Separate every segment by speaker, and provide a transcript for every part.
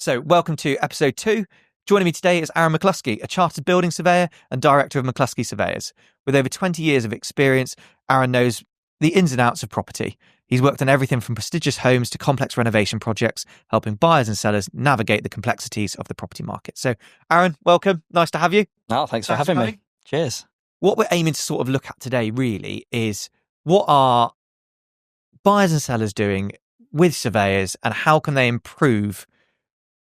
Speaker 1: So welcome to episode 2. Joining me today is Aaron McKluskey, a chartered building surveyor and director of McKluskey Surveyors. With over 20 years of experience, Aaron knows the ins and outs of property. He's worked on everything from prestigious homes to complex renovation projects, helping buyers and sellers navigate the complexities of the property market. So Aaron, welcome. Nice to have you.
Speaker 2: Oh, thanks for having me. Cheers.
Speaker 1: What we're aiming to sort of look at today really is what are buyers and sellers doing with surveyors and how can they improve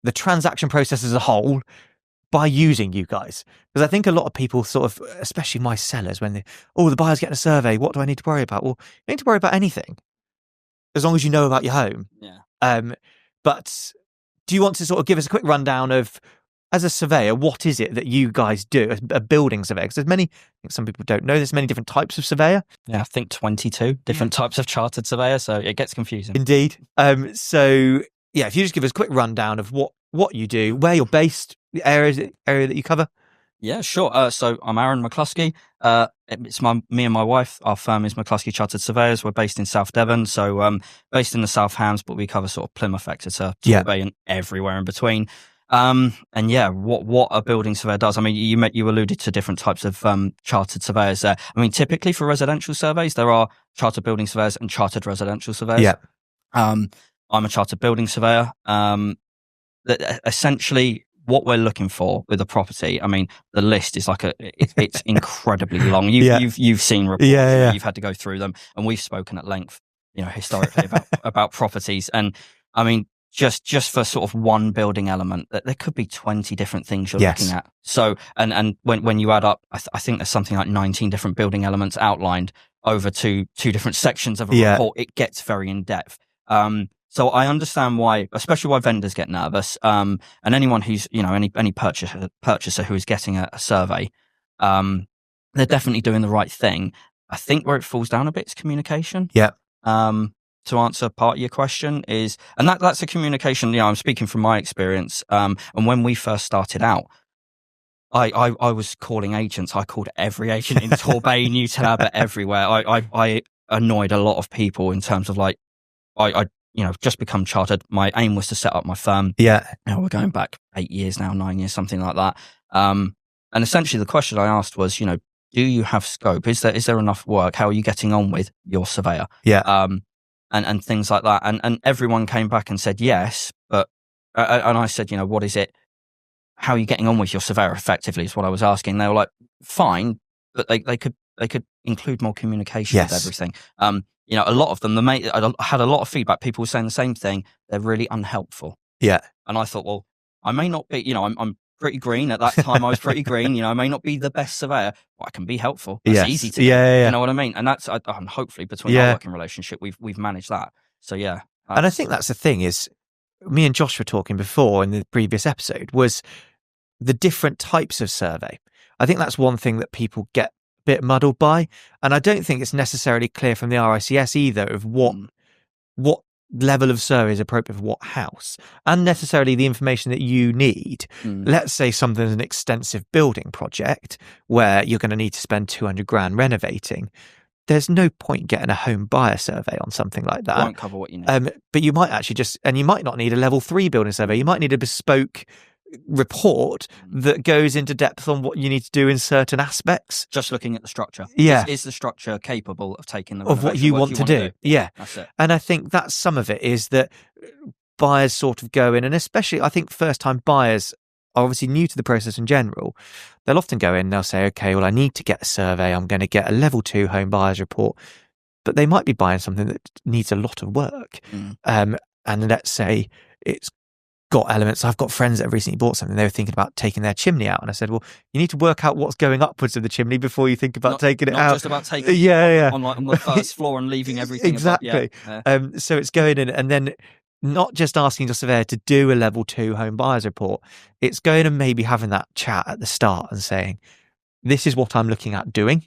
Speaker 1: the transaction process as a whole by using you guys? Because I think a lot of people sort of, especially my sellers, when the buyer's getting a survey, what do I need to worry about? Well, you don't need to worry about anything as long as you know about your home.
Speaker 2: Yeah.
Speaker 1: But do you want to sort of give us a quick rundown of, as a surveyor, what is it that you guys do, a building surveyor? Because I think some people don't know, there's many different types of surveyor.
Speaker 2: Yeah, I think 22 different types of chartered surveyor, so it gets confusing.
Speaker 1: Indeed. So yeah, if you just give us a quick rundown of what you do, where you're based, the area that you cover.
Speaker 2: Yeah, sure. So I'm Aaron McKluskey. It's me and my wife. Our firm is McKluskey Chartered Surveyors. We're based in South Devon, so based in the South Hams, but we cover sort of Plymouth, Exeter, Torbay, and everywhere in between. And yeah, what a building surveyor does. I mean, you alluded to different types of chartered surveyors there. I mean, typically for residential surveys, there are chartered building surveyors and chartered residential surveyors.
Speaker 1: Yeah.
Speaker 2: I'm a chartered building surveyor. Essentially, what we're looking for with a property, I mean, the list is it's incredibly long. You've seen reports,
Speaker 1: yeah.
Speaker 2: You've had to go through them, and we've spoken at length, historically about properties. And I mean, just for sort of one building element, that there could be 20 different things you're looking at. So, and when you add up, I think there's something like 19 different building elements outlined over two different sections of a report. It gets very in depth. So I understand especially why vendors get nervous. And anyone who's, any purchaser who is getting a survey, they're definitely doing the right thing. I think where it falls down a bit is communication.
Speaker 1: Yeah.
Speaker 2: To answer part of your question and that's a communication, I'm speaking from my experience. And when we first started out, I was calling agents. I called every agent in Torbay, Newton Abbot, everywhere. I annoyed a lot of people in terms of I just become chartered. My aim was to set up my firm.
Speaker 1: Yeah.
Speaker 2: We're going back 8 years now, 9 years, something like that. And essentially the question I asked was, do you have scope? Is there enough work? How are you getting on with your surveyor?
Speaker 1: Yeah.
Speaker 2: And things like that. And everyone came back and said yes, but, and I said, what is it? How are you getting on with your surveyor effectively is what I was asking. They were like, fine, but they could include more communication with everything. A lot of them, I had a lot of feedback. People were saying the same thing. They're really unhelpful.
Speaker 1: Yeah.
Speaker 2: And I thought, well, I may not be, I'm pretty green at that time. I was pretty green. I may not be the best surveyor, but I can be helpful. It's easy to do.
Speaker 1: Yeah.
Speaker 2: You know what I mean? And that's, hopefully between our working relationship, we've managed that. So yeah.
Speaker 1: And I think that's the thing is, me and Josh were talking before in the previous episode, was the different types of survey. I think that's one thing that people get a bit muddled by. And I don't think it's necessarily clear from the RICS either of what level of survey is appropriate for what house, and necessarily the information that you need. Let's say something's an extensive building project where you're going to need to spend 200 grand renovating. There's no point getting a home buyer survey on something like that.
Speaker 2: It won't cover what you need.
Speaker 1: But you might actually you might not need a level 3 building survey. You might need a bespoke report that goes into depth on what you need to do in certain aspects.
Speaker 2: Just looking at the structure.
Speaker 1: Yeah.
Speaker 2: Is the structure capable of taking the
Speaker 1: of what you want to do? Yeah.
Speaker 2: That's it.
Speaker 1: And I think that's some of it, is that buyers sort of go in, and especially I think first time buyers are obviously new to the process in general. They'll often go in and they'll say, okay, well, I need to get a survey. I'm going to get a level 2 home buyers report. But they might be buying something that needs a lot of work. And let's say it's got elements. I've got friends that have recently bought something. They were thinking about taking their chimney out. And I said, well, you need to work out what's going upwards of the chimney before you think about taking it out.
Speaker 2: Not just about taking
Speaker 1: it
Speaker 2: on the first floor and leaving everything.
Speaker 1: Exactly. So it's going in and then not just asking your surveyor to do a level 2 home buyers report. It's going and maybe having that chat at the start and saying, this is what I'm looking at doing.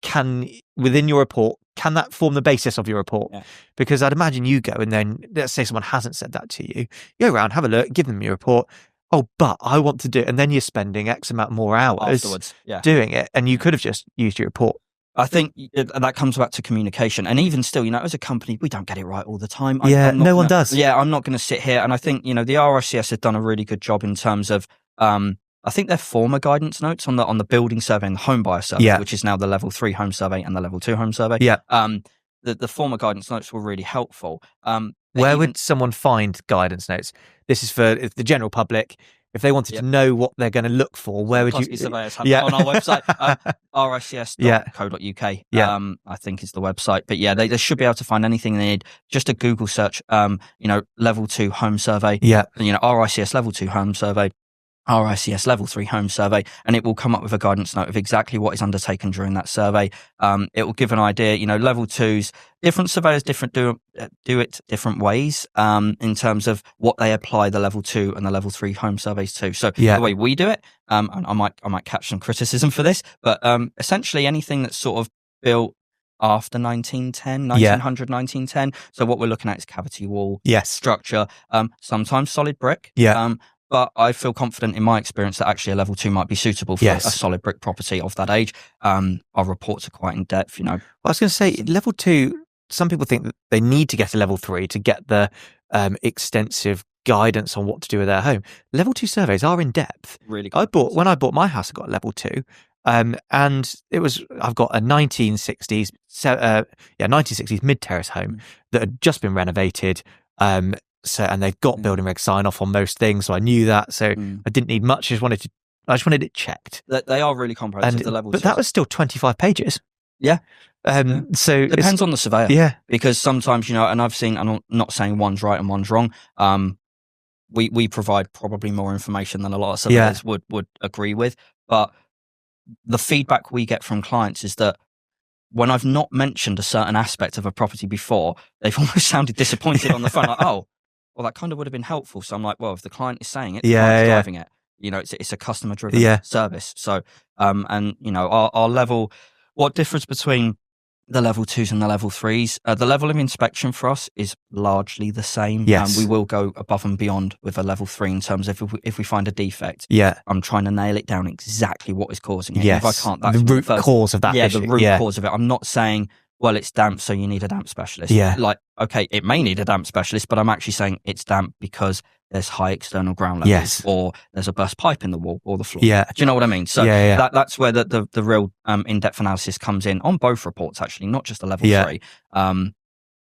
Speaker 1: Can, within your report, can that form the basis of your report?
Speaker 2: Yeah.
Speaker 1: Because I'd imagine you go and then, let's say someone hasn't said that to you, go around, have a look, give them your report. Oh, but I want to do it. And then you're spending X amount more hours
Speaker 2: afterwards,
Speaker 1: doing it. And you could have just used your report
Speaker 2: I think that comes back to communication. And even still, as a company, we don't get it right all the time.
Speaker 1: No one does.
Speaker 2: Yeah, I'm not going to sit here. And I think, the RICS have done a really good job in terms of, I think their former guidance notes on the building survey and the home buyer survey, which is now the level 3 home survey and the level 2 home survey.
Speaker 1: Yeah.
Speaker 2: The former guidance notes were really helpful.
Speaker 1: Where would someone find guidance notes? This is for the general public. If they wanted to know what they're going to look for, where would you?
Speaker 2: Surveyors have it on our website, rics.co.uk. I think is the website. But they should be able to find anything they need. Just a Google search, level 2 home survey.
Speaker 1: Yeah.
Speaker 2: RICS level 2 home survey. RICS level 3 home survey, and it will come up with a guidance note of exactly what is undertaken during that survey. It will give an idea, level 2s, different surveyors do it different ways in terms of what they apply the level 2 and the level 3 home surveys to. So the way we do it, and I might catch some criticism for this, but essentially anything that's sort of built after 1910, 1900, 1910. So what we're looking at is cavity wall, structure, sometimes solid brick. But I feel confident in my experience that actually a level 2 might be suitable for a solid brick property of that age. Our reports are quite in depth,
Speaker 1: Well, I was going to say level 2, some people think that they need to get a level 3 to get the extensive guidance on what to do with their home. Level 2 surveys are in depth.
Speaker 2: Really,
Speaker 1: when I bought my house, I got a level 2. And I've got a 1960s, 1960s mid-terrace home that had just been renovated. And they've got building reg sign off on most things, so I knew that. So I didn't need much. I just wanted it checked.
Speaker 2: They are really comprehensive. The level,
Speaker 1: but that was still 25 pages.
Speaker 2: Yeah.
Speaker 1: So
Speaker 2: it depends on the surveyor.
Speaker 1: Yeah.
Speaker 2: Because sometimes and I've seen. I'm not saying one's right and one's wrong. We provide probably more information than a lot of surveyors would agree with. But the feedback we get from clients is that when I've not mentioned a certain aspect of a property before, they've almost sounded disappointed on the phone. Like, oh, well, that kind of would have been helpful. So I'm like, well, if the client is saying it, the client's driving it. It's a customer driven service. So, our level, what difference between the level 2s and the level 3s? The level of inspection for us is largely the same.
Speaker 1: Yes.
Speaker 2: We will go above and beyond with a level 3 in terms of if we find a defect.
Speaker 1: Yeah.
Speaker 2: I'm trying to nail it down exactly what is causing it.
Speaker 1: Yes.
Speaker 2: If I can't, that's
Speaker 1: the root cause of that issue.
Speaker 2: The root cause of it. I'm not saying, well, it's damp, so you need a damp specialist.
Speaker 1: Yeah.
Speaker 2: Like, okay, it may need a damp specialist, but I'm actually saying it's damp because there's high external ground levels,
Speaker 1: yes,
Speaker 2: or there's a burst pipe in the wall or the floor.
Speaker 1: Yeah.
Speaker 2: Do you know what I mean? So
Speaker 1: yeah.
Speaker 2: That's where the real in-depth analysis comes in on both reports, actually, not just the level 3.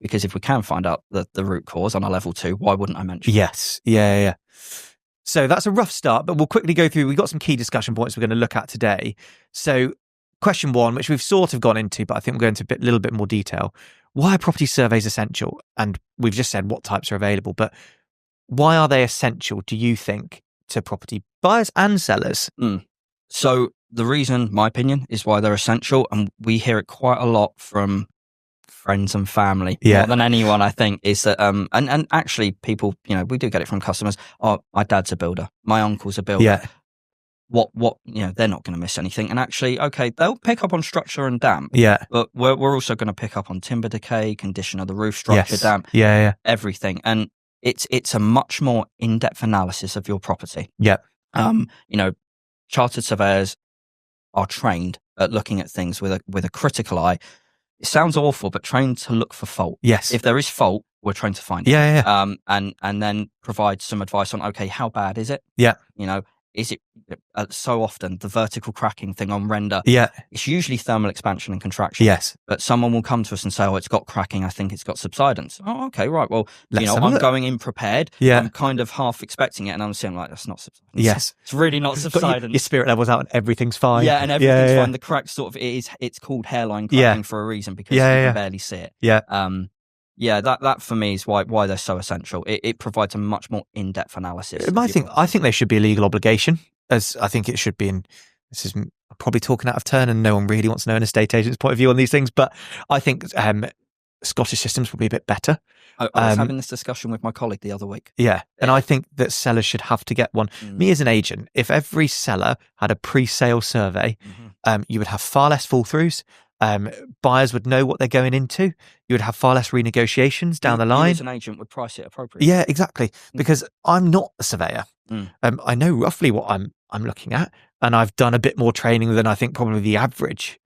Speaker 2: Because if we can find out the root cause on a level 2, why wouldn't I mention it?
Speaker 1: Yes. Yeah. So that's a rough start, but we'll quickly go through. We've got some key discussion points we're going to look at today. So question 1, which we've sort of gone into, but I think we'll go into a little bit more detail. Why are property surveys essential? And we've just said what types are available, but why are they essential, do you think, to property buyers and sellers?
Speaker 2: So the reason, my opinion, is why they're essential, and we hear it quite a lot from friends and family, more than anyone, I think, is that, and actually people, we do get it from customers. Oh, my dad's a builder. My uncle's a builder.
Speaker 1: Yeah.
Speaker 2: What, they're not going to miss anything. And actually, okay, they'll pick up on structure and damp.
Speaker 1: Yeah.
Speaker 2: But we're also going to pick up on timber decay, condition of the roof, structure, damp.
Speaker 1: Yeah.
Speaker 2: Everything. And it's a much more in-depth analysis of your property.
Speaker 1: Yeah.
Speaker 2: Chartered surveyors are trained at looking at things with a critical eye. It sounds awful, but trained to look for fault.
Speaker 1: Yes.
Speaker 2: If there is fault, we're trained to find it.
Speaker 1: Yeah.
Speaker 2: And then provide some advice on, okay, how bad is it?
Speaker 1: Yeah.
Speaker 2: Is it so often the vertical cracking thing on render?
Speaker 1: Yeah.
Speaker 2: It's usually thermal expansion and contraction.
Speaker 1: Yes.
Speaker 2: But someone will come to us and say, oh, it's got cracking. I think it's got subsidence. Oh, okay, right. Well, I'm going in prepared.
Speaker 1: Yeah.
Speaker 2: I'm kind of half expecting it. And I'm saying, like, that's not subsidence.
Speaker 1: Yes.
Speaker 2: It's really not subsidence.
Speaker 1: Your spirit level's out and everything's fine.
Speaker 2: Yeah, and everything's fine. The crack sort of, it's called hairline cracking for a reason, because you can barely see it.
Speaker 1: Yeah.
Speaker 2: That for me is why they're so essential. It provides a much more in-depth analysis.
Speaker 1: I think they should be a legal obligation, as I think it should be. This is probably talking out of turn, and no one really wants to know an estate agent's point of view on these things. But I think Scottish systems will be a bit better.
Speaker 2: I was having this discussion with my colleague the other week.
Speaker 1: Yeah, and I think that sellers should have to get one. Me as an agent, if every seller had a pre-sale survey, you would have far less fall-throughs. Buyers would know what they're going into. You would have far less renegotiations down the line.
Speaker 2: You as an agent would price it appropriately.
Speaker 1: Yeah, exactly. Because I'm not a surveyor. I know roughly what I'm looking at, and I've done a bit more training than I think probably the average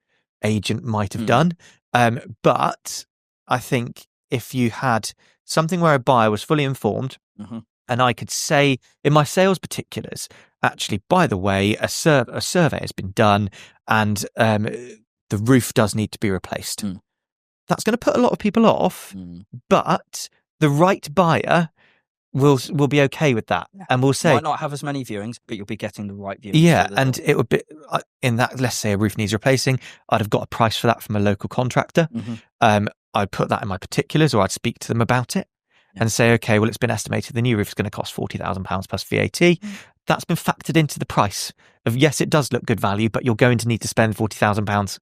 Speaker 1: agent might have done. But I think if you had something where a buyer was fully informed, and I could say in my sales particulars, actually, by the way, a survey has been done, and the roof does need to be replaced. That's going to put a lot of people off, but the right buyer will be okay with that, and we'll say
Speaker 2: might not have as many viewings, but you'll be getting the right viewings.
Speaker 1: Yeah, and it would be in that. Let's say a roof needs replacing. I'd have got a price for that from a local contractor. I'd put that in my particulars, or I'd speak to them about it and say, okay, well, it's been estimated the new roof is going to cost £40,000 plus VAT. That's been factored into the price of, yes, it does look good value, but you're going to need to spend £40,000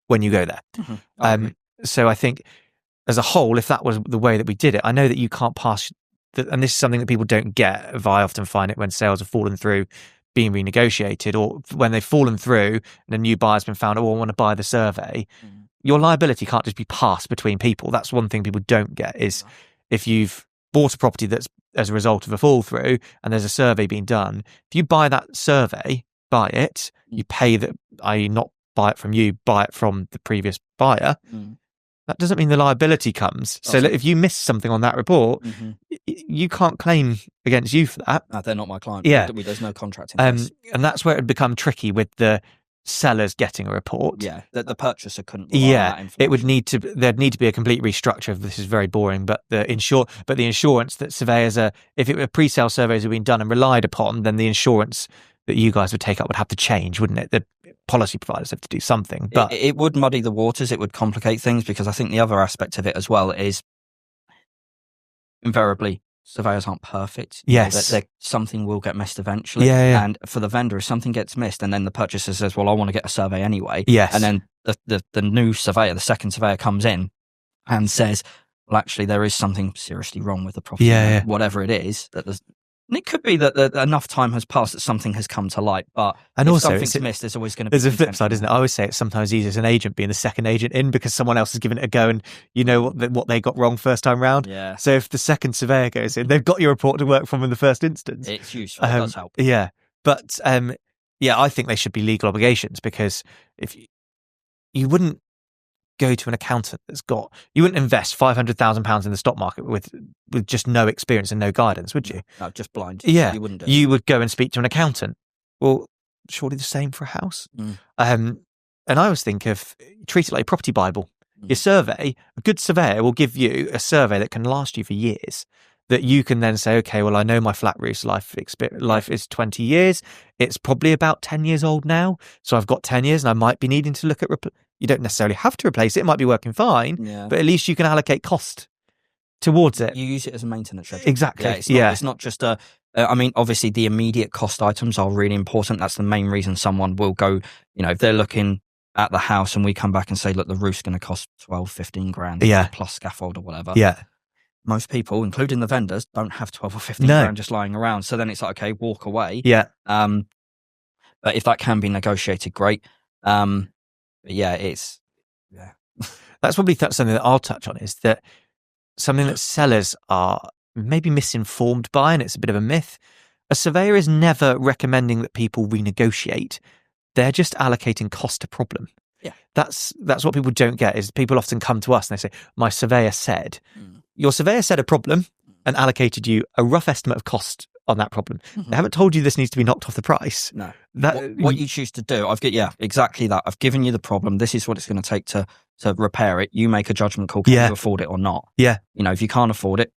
Speaker 1: when you go there. So I think as a whole, if that was the way that we did it, I know that you can't pass, and this is something that people don't get. I often find it when sales have fallen through being renegotiated, or when they've fallen through and a new buyer's been found, oh, I want to buy the survey. Your liability can't just be passed between people. That's one thing people don't get, is if you've bought a property that's as a result of a fall through and there's a survey being done, if you buy that survey, buy it, you pay that, i.e. not buy it from you, buy it from the previous buyer. That doesn't mean the liability comes. So if you miss something on that report, you can't claim against you for that.
Speaker 2: No, they're not my client.
Speaker 1: Yeah.
Speaker 2: There's no contract in place.
Speaker 1: And that's where it would become tricky with the sellers getting a report.
Speaker 2: Yeah, the purchaser couldn't rely on that information.
Speaker 1: It would need to, there'd need to be a complete restructure of, this is very boring, but the insurance that surveyors are, if it were pre-sale surveys had been done and relied upon, then the insurance that you guys would take up would have to change, wouldn't it? The policy providers have to do something. But
Speaker 2: it would muddy the waters, it would complicate things, because I think the other aspect of it as well is invariably surveyors aren't perfect.
Speaker 1: Yes.
Speaker 2: Something will get missed eventually. And for the vendor, if something gets missed and then the purchaser says, well, I want to get a survey anyway. And then the new surveyor, the second surveyor comes in and says, well, actually, there is something seriously wrong with the property. Whatever it is, and it could be that enough time has passed that something has come to light, but if also something's missed, there's always going to be...
Speaker 1: There's a flip side, isn't it? I always say it's sometimes easier as an agent being the second agent in, because someone else has given it a go and you know what they got wrong first time round. So if the second surveyor goes in, they've got your report to work from in the first instance.
Speaker 2: It's useful, it does help.
Speaker 1: But I think they should be legal obligations, because if you wouldn't go to an accountant you wouldn't invest £500,000 in the stock market with just no experience and no guidance, would you?
Speaker 2: No, just blind.
Speaker 1: You
Speaker 2: wouldn't do.
Speaker 1: You would go and speak to an accountant. Well, surely the same for a house. And I always think of, treat it like a property Bible. Your survey, a good surveyor will give you a survey that can last you for years, that you can then say, okay, well, I know my flat roof's life is 20 years. It's probably about 10 years old now. So I've got 10 years and I might be needing to look at, you don't necessarily have to replace it. It might be working fine, but at least you can allocate cost towards it.
Speaker 2: You use it as a maintenance schedule.
Speaker 1: Exactly.
Speaker 2: It's not just I mean, obviously the immediate cost items are really important. That's the main reason someone will go, if they're looking at the house and we come back and say, look, the roof's going to cost 12, 15 grand plus scaffold or whatever. Most people, including the vendors, don't have 12 or 15 grand just lying around. So then it's like, okay, walk away. But if that can be negotiated, great. That's
Speaker 1: probably something that I'll touch on, is that something that sellers are maybe misinformed by, and it's a bit of a myth. A surveyor is never recommending that people renegotiate. They're just allocating cost to problem. That's what people don't get, is people often come to us and they say, my surveyor said. Your surveyor said a problem and allocated you a rough estimate of cost on that problem. They haven't told you this needs to be knocked off the price.
Speaker 2: No. What you choose to do, exactly that. I've given you the problem. This is what it's going to take to repair it. You make a judgment call. Can you afford it or not? If you can't afford it,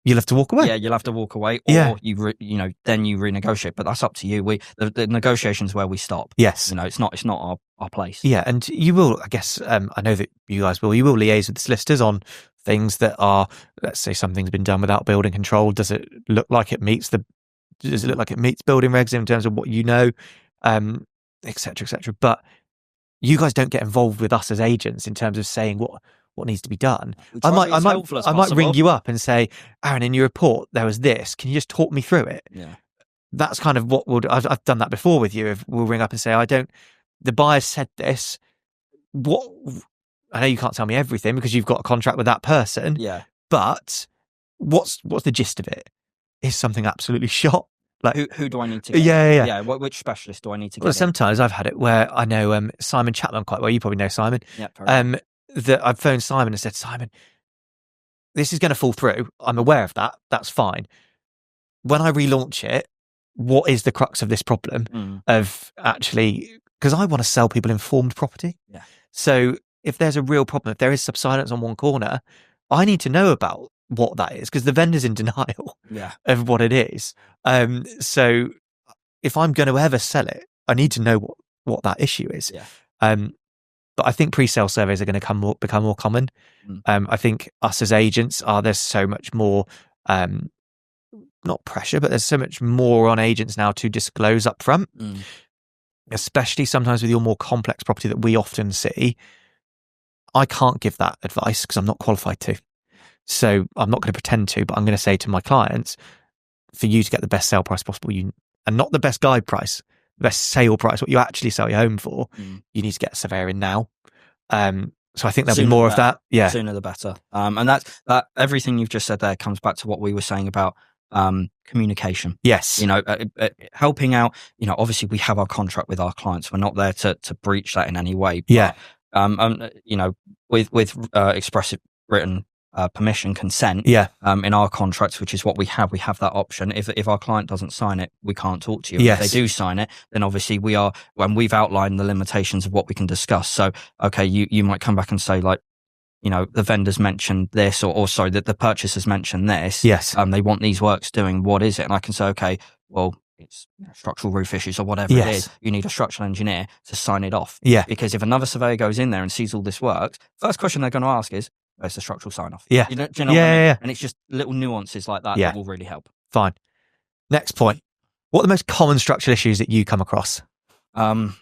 Speaker 1: you'll have to walk away.
Speaker 2: You'll have to walk away, or then you renegotiate. But that's up to you. The negotiation's where we stop.
Speaker 1: Yes,
Speaker 2: it's not our place.
Speaker 1: And you will, I guess, I know that you guys will. You will liaise with the solicitors on things that are, let's say, something's been done without building control. Does it look like it meets building regs in terms of what you know, et cetera, et cetera. But you guys don't get involved with us as agents in terms of saying what needs to be done. I might ring you up and say, Aaron, in your report there was this. Can you just talk me through it? That's kind of what I've done that before with you. If we'll ring up and say, the buyer said this. I know you can't tell me everything because you've got a contract with that person. But what's the gist of it? Is something absolutely shot?
Speaker 2: Like, who do I need to get?
Speaker 1: Yeah.
Speaker 2: Which specialist do I need to get?
Speaker 1: Well, sometimes I've had it where I know Simon Chapman quite well. You probably know Simon.
Speaker 2: Yeah.
Speaker 1: That I've phoned Simon and said, Simon, this is going to fall through. I'm aware of that. That's fine. When I relaunch it, what is the crux of this problem of actually, because I want to sell people informed property.
Speaker 2: Yeah.
Speaker 1: So if there's a real problem, if there is subsidence on one corner, I need to know about what that is, because the vendor's in denial of what it is. So if I'm going to ever sell it, I need to know what that issue is.
Speaker 2: Yeah.
Speaker 1: But I think pre-sale surveys are going to become more common. I think us as agents there's so much more, not pressure, but there's so much more on agents now to disclose up front, especially sometimes with your more complex property that we often see. I can't give that advice because I'm not qualified to. So I'm not going to pretend to, but I'm going to say to my clients, for you to get the best sale price possible, and not the best guide price, the best sale price, what you actually sell your home for, you need to get a surveyor in now. So I think there'll be more of that. Yeah.
Speaker 2: Sooner the better. And that everything you've just said there comes back to what we were saying about communication.
Speaker 1: Yes.
Speaker 2: Helping out, obviously we have our contract with our clients. We're not there to breach that in any way.
Speaker 1: But,
Speaker 2: with expressive written permission, consent, in our contracts, which is what we have that option. If our client doesn't sign it, we can't talk to you.
Speaker 1: Yes.
Speaker 2: If they do sign it, then obviously when we've outlined the limitations of what we can discuss. So, okay, you might come back and say, like, the vendors mentioned this, or sorry, that the purchasers mentioned this.
Speaker 1: Yes.
Speaker 2: They want these works doing. What is it? And I can say, okay, well, it's structural roof issues or whatever it is. You need a structural engineer to sign it off.
Speaker 1: Yeah.
Speaker 2: Because if another surveyor goes in there and sees all this work, first question they're going to ask is, where's the structural sign off?
Speaker 1: Yeah.
Speaker 2: Do you know what I mean?
Speaker 1: Yeah.
Speaker 2: And it's just little nuances like that that will really help.
Speaker 1: Fine. Next point. What are the most common structural issues that you come across?
Speaker 2: The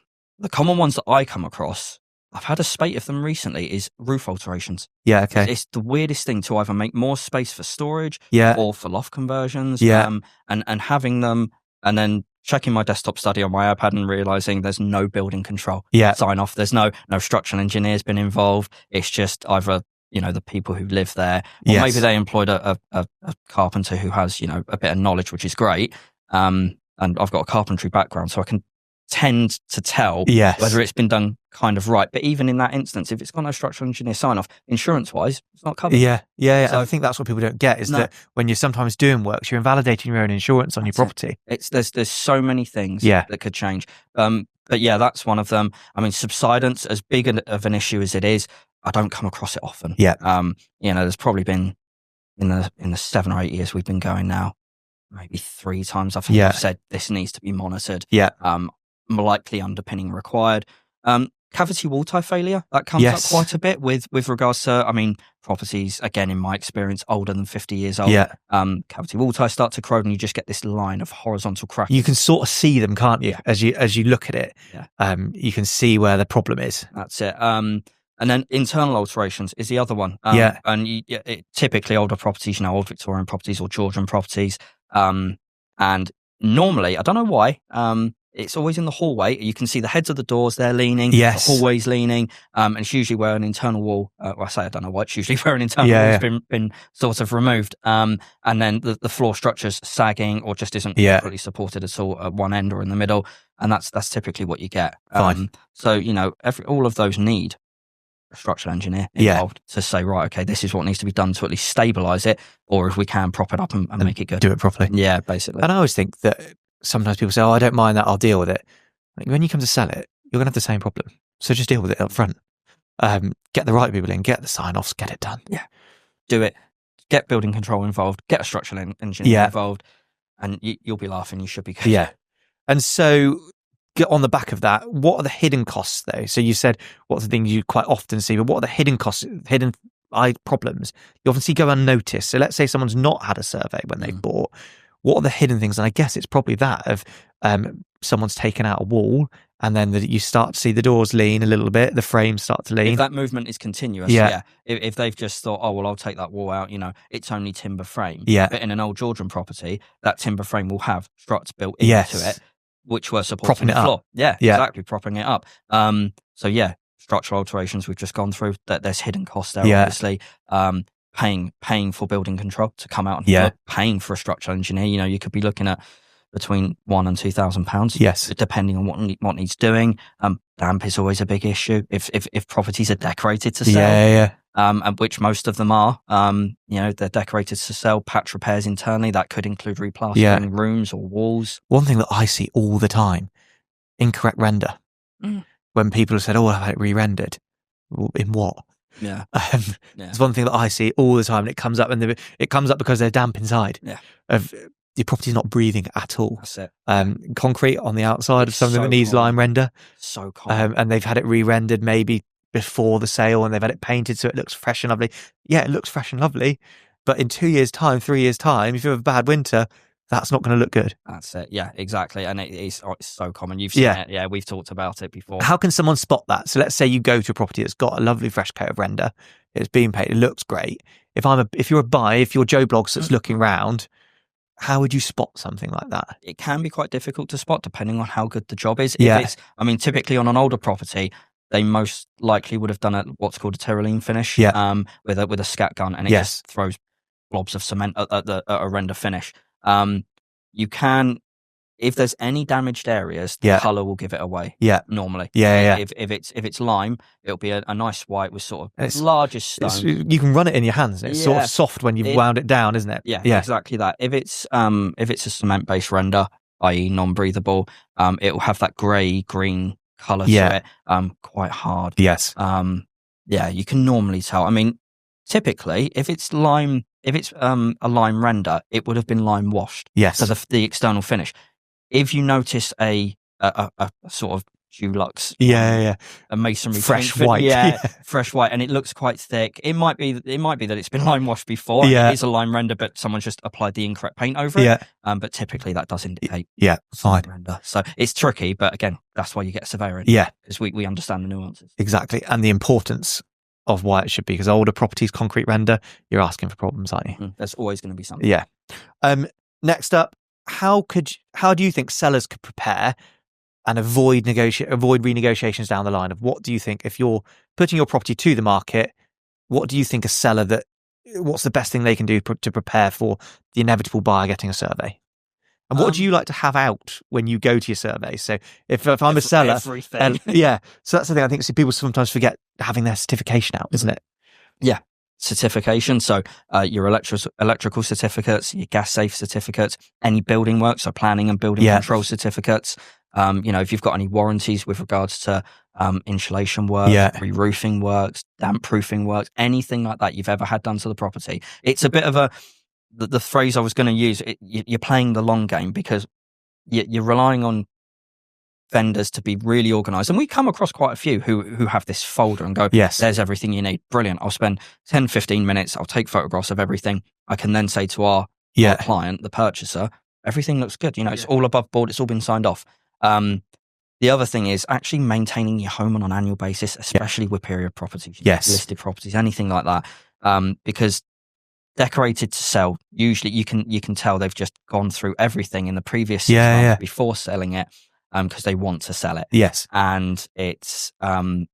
Speaker 2: common ones that I come across, I've had a spate of them recently, is roof alterations.
Speaker 1: Yeah, okay.
Speaker 2: It's the weirdest thing to either make more space for storage or for loft conversions. And having them, and then checking my desktop study on my iPad and realizing there's no building control sign off. There's no structural engineers been involved. It's just either, the people who live there, or maybe they employed a carpenter who has, a bit of knowledge, which is great. And I've got a carpentry background, so I can tend to tell whether it's been done kind of right. But even in that instance, if it's got no structural engineer sign off, insurance wise, it's not covered.
Speaker 1: So I think that's what people don't get, is that when you're sometimes doing works, you're invalidating your own insurance on your property.
Speaker 2: There's so many things that could change. But that's one of them. I mean, subsidence, as big of an issue as it is, I don't come across it often. There's probably been in the 7 or 8 years we've been going now, maybe 3 times I think I've said this needs to be monitored. Likely underpinning required. Cavity wall tie failure, that comes up quite a bit with regards to, properties, again, in my experience, older than 50 years old. Cavity wall ties start to corrode and you just get this line of horizontal cracks.
Speaker 1: You can sort of see them, can't you? As you look at it, you can see where the problem is.
Speaker 2: That's it. And then internal alterations is the other one. And typically older properties, old Victorian properties or Georgian properties. And normally, I don't know why, it's always in the hallway. You can see the heads of the doors, they're leaning. The hallway's leaning. And it's usually where an internal wall, I don't know why, it's usually where an internal wall has been sort of removed. And then the floor structure's sagging or just isn't properly supported at all at one end or in the middle. And that's typically what you get. So, all of those need a structural engineer involved to say, right, okay, this is what needs to be done to at least stabilise it, or if we can, prop it up and make it good.
Speaker 1: Do it properly.
Speaker 2: Yeah, basically.
Speaker 1: And I always think that sometimes people say, I don't mind that, I'll deal with it. Like, when you come to sell it, you're going to have the same problem. So just deal with it up front. Get the right people in, get the sign-offs, get it done.
Speaker 2: Yeah. Do it. Get building control involved, get a structural engineer involved, and you'll be laughing, you should be good.
Speaker 1: Yeah. And so, on the back of that, what are the hidden costs though? So you said what's the thing you quite often see, but what are the hidden costs, hidden problems you often see go unnoticed? So let's say someone's not had a survey when they've bought. What are the hidden things? And I guess it's probably that of someone's taken out a wall and then you start to see the doors lean a little bit, the frames start to lean.
Speaker 2: If that movement is continuous, If they've just thought, oh, well, I'll take that wall out, it's only timber frame. But in an old Georgian property, that timber frame will have struts built into it, which were supporting the floor. Exactly, propping it up. Structural alterations we've just gone through, that there's hidden costs there, obviously. Paying for building control to come out and paying for a structural engineer. You could be looking at between £1,000 and £2,000.
Speaker 1: Yes.
Speaker 2: Depending on what needs doing. Damp is always a big issue. If properties are decorated to sell.
Speaker 1: Yeah.
Speaker 2: And which most of them are, they're decorated to sell. Patch repairs internally, that could include replastering rooms or walls.
Speaker 1: One thing that I see all the time, incorrect render. When people have said, "Oh, I've had it re-rendered," in what?
Speaker 2: Yeah.
Speaker 1: It's one thing that I see all the time, and it comes up, and it comes up because they're damp inside.
Speaker 2: Yeah.
Speaker 1: Your property's not breathing at all.
Speaker 2: That's it.
Speaker 1: Concrete on the outside of something that needs lime render.
Speaker 2: So common.
Speaker 1: And they've had it re-rendered maybe before the sale, and they've had it painted so it looks fresh and lovely. Yeah, it looks fresh and lovely, but in 2 years' time, 3 years' time, if you have a bad winter, that's not going to look good.
Speaker 2: That's it. Yeah, exactly. And it's so common. You've seen it. Yeah, we've talked about it before.
Speaker 1: How can someone spot that? So let's say you go to a property that's got a lovely fresh coat of render. It's been painted. It looks great. If you're a buyer, if you're Joe Bloggs that's looking round, how would you spot something like that?
Speaker 2: It can be quite difficult to spot depending on how good the job is.
Speaker 1: Yeah.
Speaker 2: Typically on an older property, they most likely would have done what's called a Tyrolean finish with a scat gun, and it just throws blobs of cement at a render finish. You can, if there's any damaged areas, the colour will give it away. Yeah, normally. If it's lime, it'll be a nice white with sort of largest stone.
Speaker 1: You can run it in your hands. It's sort of soft when you've wound it down, isn't it?
Speaker 2: Yeah, exactly that. If it's a cement based render, i.e. non-breathable, it will have that grey green colour to it. Quite hard.
Speaker 1: Yes.
Speaker 2: You can normally tell. I mean, typically, if it's a lime render, it would have been lime washed.
Speaker 1: Yes.
Speaker 2: So the external finish. If you notice a sort of Dulux, a masonry
Speaker 1: fresh
Speaker 2: paint,
Speaker 1: white,
Speaker 2: fresh white, and it looks quite thick. It might be that it's been lime washed before. It is a lime render, but someone's just applied the incorrect paint over it. But typically that does indicate
Speaker 1: fine
Speaker 2: render. So it's tricky, but again, that's why you get a surveyor in. Because we understand the nuances
Speaker 1: exactly, and the importance of why it should be. Because older properties, concrete render, you're asking for problems, aren't you?
Speaker 2: There's always going to be something.
Speaker 1: Yeah. Next up, how do you think sellers could prepare and avoid renegotiations down the line? Of what do you think, if you're putting your property to the market, what do you think what's the best thing they can do to prepare for the inevitable buyer getting a survey? And what do you like to have out when you go to your survey? So if I'm a seller, so that's the thing. I think people sometimes forget having their certification out, isn't it?
Speaker 2: Yeah. Certification, so your electrical certificates, your gas safe certificates, any building work, so planning and building control certificates. If you've got any warranties with regards to insulation work, re-roofing works, damp proofing works, anything like that you've ever had done to the property. It's a bit of the phrase I was going to use. You're playing the long game because you're relying on vendors to be really organized, and we come across quite a few who have this folder and go, there's everything you need, brilliant, I'll spend 10-15 minutes, I'll take photographs of everything, I can then say to our client, the purchaser, everything looks good, it's all above board, it's all been signed off. The other thing is actually maintaining your home on an annual basis, especially with period properties, listed properties, anything like that, because decorated to sell, usually you can tell they've just gone through everything in the previous 6 months before selling it, because they want to sell it. Yes. And it's a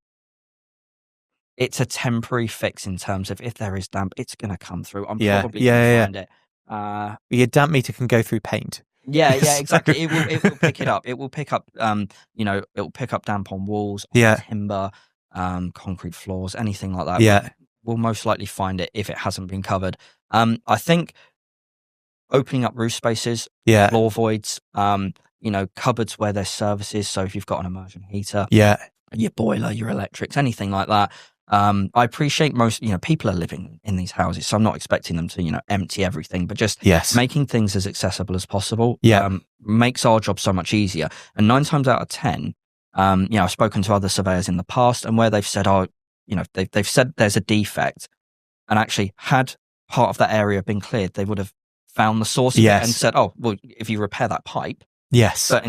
Speaker 2: temporary fix in terms of if there is damp, it's going to come through. I'm probably going to find it.
Speaker 1: Your damp meter can go through paint.
Speaker 2: Yeah, exactly. It will pick it up. It will pick up, it will pick up damp on walls, on timber, concrete floors, anything like that.
Speaker 1: Yeah.
Speaker 2: We'll most likely find it if it hasn't been covered. I think opening up roof spaces, floor voids, cupboards where there's services. So if you've got an immersion heater, your boiler, your electrics, anything like that. I appreciate most, people are living in these houses, so I'm not expecting them to, empty everything, but just making things as accessible as possible makes our job so much easier. And 9 times out of 10, I've spoken to other surveyors in the past, and where they've said, they've said there's a defect, and actually had part of that area been cleared, they would have found the source of it and said, oh, well, if you repair that pipe. Yes. But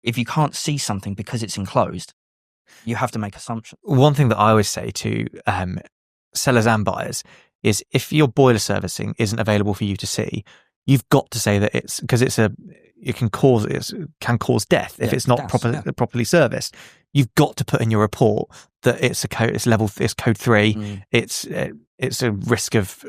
Speaker 2: if you can't see something because it's enclosed, you have to make assumptions.
Speaker 1: One thing that I always say to sellers and buyers is, if your boiler servicing isn't available for you to see, you've got to say that it's because it can cause death if it's not properly serviced. You've got to put in your report that it's code 3. It's a risk of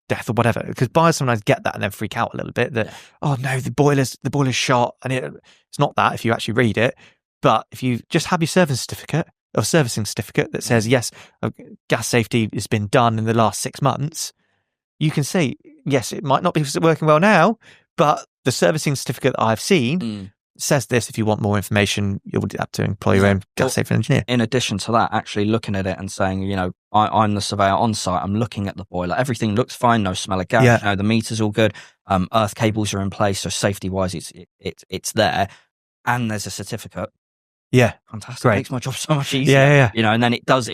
Speaker 1: death or whatever, because buyers sometimes get that and then freak out a little bit that, oh no, the boiler's shot. And it's not that if you actually read it. But if you just have your servicing certificate that says, yes, gas safety has been done in the last 6 months, you can say, yes, it might not be working well now, but the servicing certificate that I've seen says this. If you want more information, you'll have to employ your own gas safety engineer.
Speaker 2: In addition to that, actually looking at it and saying, you know, I'm the surveyor on site, I'm looking at the boiler, everything looks fine, no smell of gas, you know, the meter's all good, earth cables are in place, so safety-wise, it's there, and there's a certificate.
Speaker 1: Yeah,
Speaker 2: fantastic.
Speaker 1: Great.
Speaker 2: It makes my job so much easier.
Speaker 1: Yeah.
Speaker 2: You know, and then it does.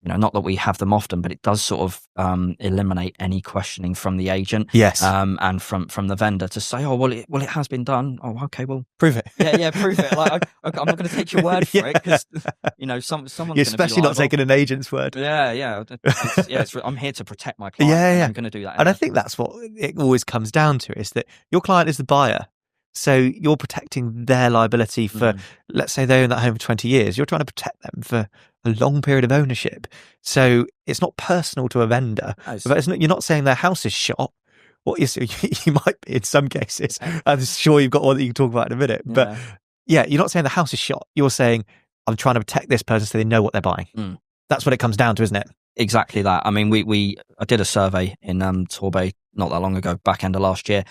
Speaker 2: You know, not that we have them often, but it does sort of eliminate any questioning from the agent.
Speaker 1: Yes.
Speaker 2: And from the vendor to say, oh, well, it has been done. Oh, okay, well,
Speaker 1: prove it.
Speaker 2: Yeah, prove it. Like, I'm not going to take your word for it because, you know, someone's
Speaker 1: You're especially not taking an agent's word.
Speaker 2: Yeah. I'm here to protect my client.
Speaker 1: Yeah.
Speaker 2: I'm going to do that.
Speaker 1: And I think that's what it always comes down to, is that your client is the buyer. So you're protecting their liability for, let's say they own that home for 20 years. You're trying to protect them for a long period of ownership. So it's not personal to a vendor. You're not saying their house is shot. What you might be in some cases. I'm sure you've got one that you can talk about in a minute. Yeah. But yeah, you're not saying the house is shot. You're saying, I'm trying to protect this person so they know what they're buying. That's what it comes down to, isn't it?
Speaker 2: Exactly that. I mean, I did a survey in Torbay not that long ago, back end of last year.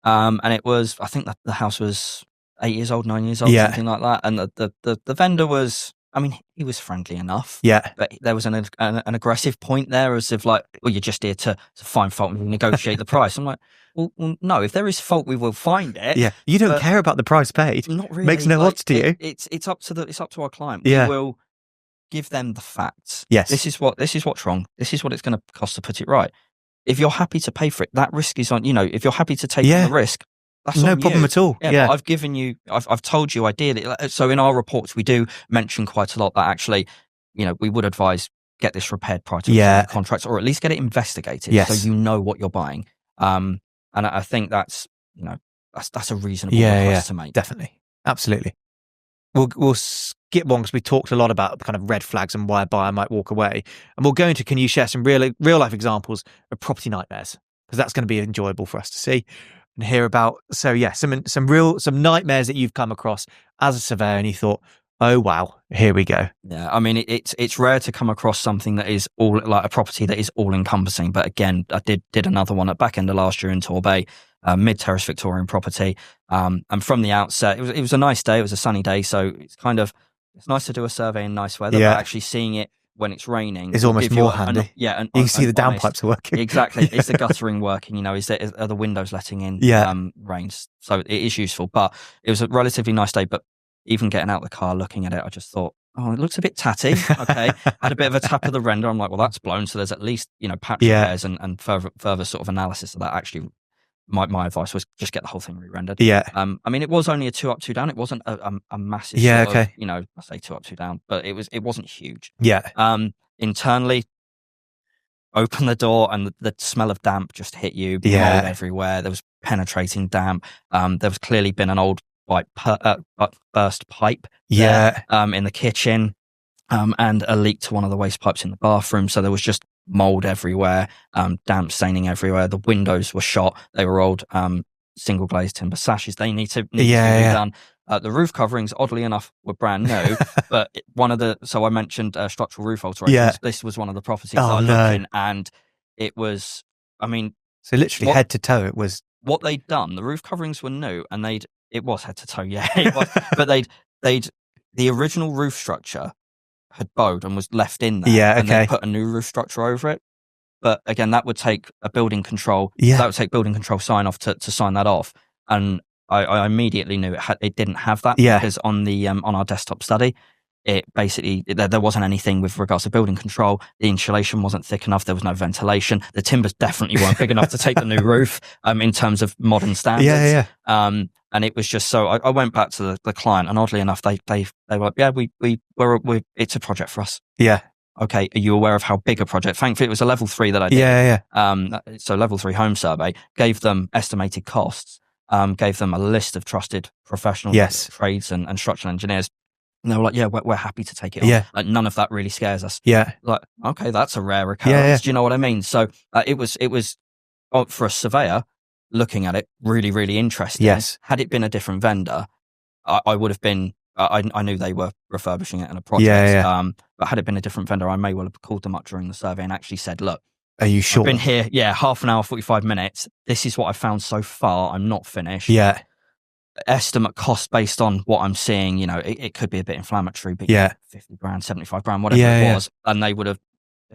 Speaker 2: And it was, I think that the house was 8 years old, 9 years old, something like that. And the vendor was, I mean, he was friendly enough.
Speaker 1: Yeah.
Speaker 2: But there was an aggressive point there, as if like, well, you're just here to find fault and negotiate the price. I'm like, well, no, if there is fault, we will find it.
Speaker 1: Yeah. You don't care about the price paid.
Speaker 2: Not really.
Speaker 1: Makes no odds to you.
Speaker 2: It's up to our client.
Speaker 1: Yeah.
Speaker 2: We will give them the facts.
Speaker 1: Yes.
Speaker 2: This is what's wrong. This is what it's going to cost to put it right. If you're happy to pay for it, that risk is on, you know, if you're happy to take on the risk, that's
Speaker 1: no problem at all.
Speaker 2: Yeah. But I've given you, I've told you ideally. So in our reports, we do mention quite a lot that actually, you know, we would advise get this repaired prior to contracts, or at least get it investigated so you know what you're buying. And I think that's, you know, that's a reasonable request to make.
Speaker 1: Definitely. Absolutely. We'll skip one because we talked a lot about kind of red flags and why a buyer might walk away. And we'll go into, can you share some real life examples of property nightmares? Because that's going to be enjoyable for us to see and hear about. So yeah, some nightmares that you've come across as a surveyor and you thought, oh wow, here we go.
Speaker 2: Yeah, I mean, it's rare to come across something that is all like a property that is all encompassing. But again, I did another one at back end of last year in Torbay, mid-terrace Victorian property. And from the outset, it was a nice day. It was a sunny day, so it's nice to do a survey in nice weather. But actually seeing it when it's raining
Speaker 1: is almost more handy.
Speaker 2: You
Speaker 1: can see the downpipes are working.
Speaker 2: Exactly. Is the guttering working? You know, are the windows letting in rains? So it is useful. But it was a relatively nice day. But even getting out the car, looking at it, I just thought, oh, it looks a bit tatty. Okay. Had a bit of a tap of the render. I'm like, well, that's blown. So there's at least, you know, patch repairs and further sort of analysis of that. Actually, my advice was just get the whole thing re-rendered.
Speaker 1: Yeah.
Speaker 2: I mean, it was only a 2 up, 2 down. It wasn't a massive, you know, I say 2 up, 2 down, but it wasn't huge.
Speaker 1: Yeah.
Speaker 2: Internally, open the door and the smell of damp just hit you. Mold everywhere. There was penetrating damp. There was clearly been an old burst pipe there, in the kitchen, and a leak to one of the waste pipes in the bathroom. So there was just mold everywhere, damp staining everywhere. The windows were shot. They were old single glazed timber sashes. They need to be done. The roof coverings, oddly enough, were brand new, but so I mentioned structural roof alterations. Yeah. This was one of the properties that I looked in, and it was, I mean,
Speaker 1: so literally head to toe. It was
Speaker 2: what they'd done. The roof coverings were new, and it was head to toe, it was, but the original roof structure had bowed and was left in there, and they put a new roof structure over it. But again, that would take a building control. Yeah. That would take building control sign off to sign that off, and I immediately knew it didn't have that because on the on our desktop study, it basically there wasn't anything with regards to building control. The insulation wasn't thick enough. There was no ventilation. The timbers definitely weren't big enough to take the new roof in terms of modern standards. And it was just so I went back to the client, and oddly enough, they were like, yeah, we it's a project for us.
Speaker 1: Yeah.
Speaker 2: Okay. Are you aware of how big a project? Thankfully, it was a level 3 that I did. So level 3 home survey, gave them estimated costs, gave them a list of trusted professionals, trades and structural engineers. And they were like, yeah, we're happy to take it on.
Speaker 1: Yeah.
Speaker 2: Like, none of that really scares us.
Speaker 1: Yeah.
Speaker 2: Like, okay, that's a rare occurrence. Do you know what I mean? So it was for a surveyor looking at it really, really interesting.
Speaker 1: Yes.
Speaker 2: Had it been a different vendor, I would have been, I knew they were refurbishing it in a project. But had it been a different vendor, I may well have called them up during the survey and actually said, look,
Speaker 1: are you sure?
Speaker 2: I've been here, half an hour, 45 minutes. This is what I've found so far. I'm not finished.
Speaker 1: Yeah.
Speaker 2: Estimate cost based on what I'm seeing, it could be a bit inflammatory, but 50 grand, 75 grand, whatever it was. And they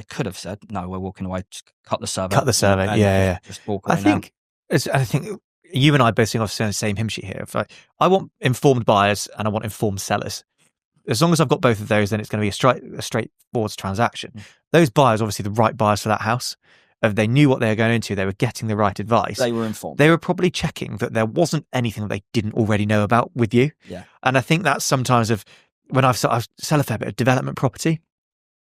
Speaker 2: could have said, no, we're walking away, just cut the survey. Just walk away.
Speaker 1: I think you and I both sing off the same hymn sheet here. If I want informed buyers and I want informed sellers. As long as I've got both of those, then it's going to be a straightforward transaction. Those buyers, obviously the right buyers for that house. They knew what they were going into. They were getting the right advice.
Speaker 2: They were informed.
Speaker 1: They were probably checking that there wasn't anything that they didn't already know about with you.
Speaker 2: Yeah.
Speaker 1: And I think that's sometimes when I sell a fair bit of development property.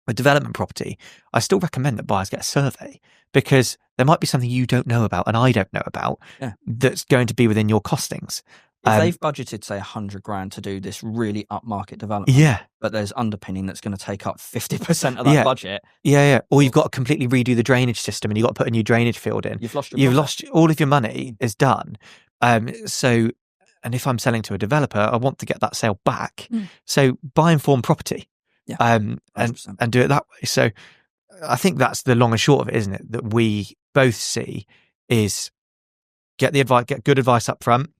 Speaker 1: With development property, I still recommend that buyers get a survey because there might be something you don't know about and I don't know about that's going to be within your costings.
Speaker 2: If they've budgeted, say, 100 grand to do this really upmarket development, but there's underpinning that's going to take up 50% of that budget.
Speaker 1: Or you've got to completely redo the drainage system and you've got to put a new drainage field in.
Speaker 2: You've lost
Speaker 1: all of your money is done. And if I'm selling to a developer, I want to get that sale back. So buy informed property. And do it that way. So I think that's the long and short of it, isn't it? That we both see is get good advice up front.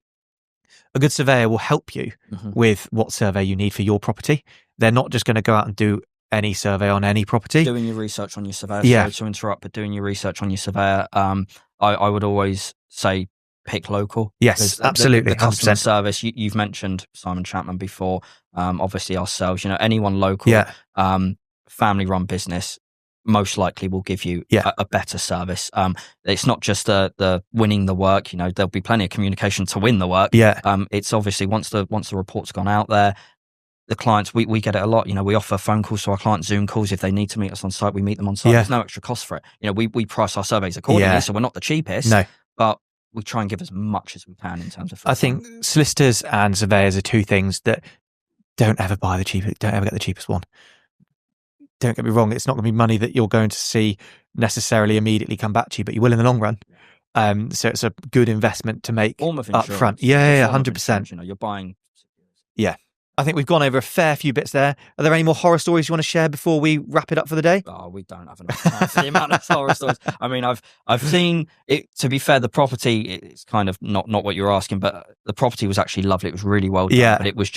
Speaker 1: A good surveyor will help you with what survey you need for your property. They're not just going to go out and do any survey on any property.
Speaker 2: Doing your research on your surveyor. Sorry to interrupt, but doing your research on your surveyor. I would always say pick local.
Speaker 1: Yes, absolutely.
Speaker 2: The customer service, you've mentioned Simon Chapman before, obviously ourselves, anyone local, family run business most likely will give you a better service. It's not just the winning the work, there'll be plenty of communication to win the work. It's obviously once the report's gone out there, the clients, we get it a lot. We offer phone calls to our clients, Zoom calls. If they need to meet us on site, we meet them on site. There's no extra cost for it. We price our surveys accordingly, so we're not the cheapest.
Speaker 1: No.
Speaker 2: But we try and give as much as we can in terms of.
Speaker 1: I think solicitors and surveyors are two things that don't ever get the cheapest one. Don't get me wrong; it's not going to be money that you're going to see necessarily immediately come back to you, but you will in the long run. So it's a good investment to make up front. 100%.
Speaker 2: You're buying.
Speaker 1: Yeah. I think we've gone over a fair few bits there. Are there any more horror stories you want to share before we wrap it up for the day?
Speaker 2: Oh, we don't have enough time for the amount of horror stories. I mean, I've seen it. To be fair, the property, it's kind of not what you're asking, but the property was actually lovely. It was really well done. But it was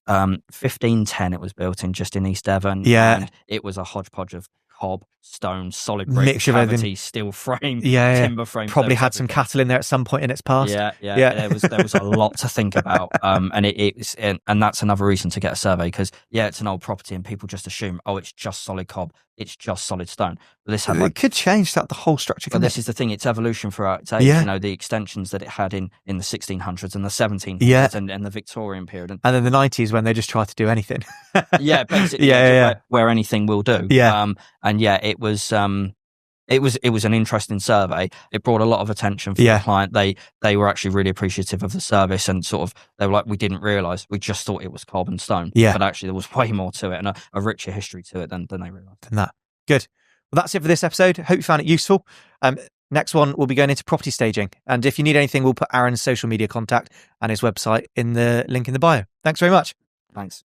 Speaker 2: 1510. It was built in just in East Devon. And it was a hodgepodge of cob, stone, solid brick,
Speaker 1: mixture
Speaker 2: cavity,
Speaker 1: of everything.
Speaker 2: Steel frame, timber frame.
Speaker 1: Probably had some cattle in there at some point in its past.
Speaker 2: There was a lot to think about. And that's another reason to get a survey because it's an old property and people just assume, it's just solid cob, it's just solid stone. But this had
Speaker 1: it could change the whole structure.
Speaker 2: But this is the thing; it's evolution throughout its age. The extensions that it had in the 1600s and the 1700s and the Victorian period, and
Speaker 1: then the 90s when they just tried to do anything.
Speaker 2: Basically, where anything will do. It was an interesting survey. It brought a lot of attention for the client. They were actually really appreciative of the service and they were like, we didn't realise, we just thought it was cob and stone. But actually there was way more to it and a richer history to it than they realised.
Speaker 1: Than that. Good. Well, that's it for this episode. Hope you found it useful. Next one, we'll be going into property staging. And if you need anything, we'll put Aaron's social media contact and his website in the link in the bio. Thanks very much.
Speaker 2: Thanks.